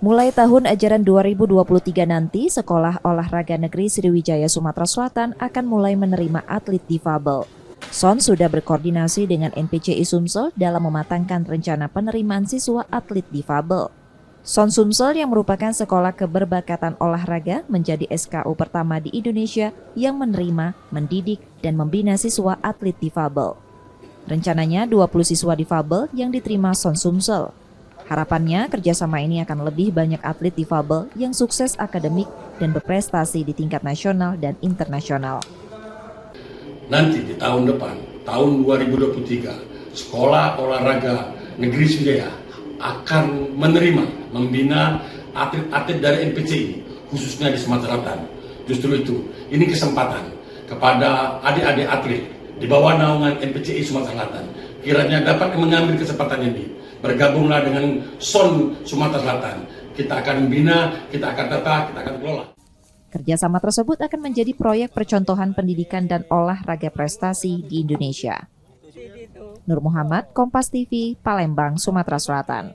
Mulai tahun ajaran 2023 nanti, Sekolah Olahraga Negeri Sriwijaya Sumatera Selatan akan mulai menerima atlet difabel. SON sudah berkoordinasi dengan NPCI Sumsel dalam mematangkan rencana penerimaan siswa atlet difabel. SON Sumsel yang merupakan sekolah keberbakat olahraga menjadi SKU pertama di Indonesia yang menerima, mendidik, dan membina siswa atlet difabel. Rencananya 20 siswa difabel yang diterima SON Sumsel. Harapannya kerjasama ini akan lebih banyak atlet difabel yang sukses akademik dan berprestasi di tingkat nasional dan internasional. Nanti di tahun depan, tahun 2023, Sekolah Olahraga Negeri Sriwijaya akan menerima, membina atlet-atlet dari NPCI, khususnya di Sumatera Selatan. Justru itu, ini kesempatan kepada adik-adik atlet di bawah naungan NPCI Sumatera Selatan, kiranya dapat mengambil kesempatan ini. Bergabunglah dengan SON Sumatera Selatan. Kita akan membina, kita akan tata, kita akan kelola. Kerjasama tersebut akan menjadi proyek percontohan pendidikan dan olahraga prestasi di Indonesia. Nur Muhammad, Kompas TV, Palembang, Sumatera Selatan.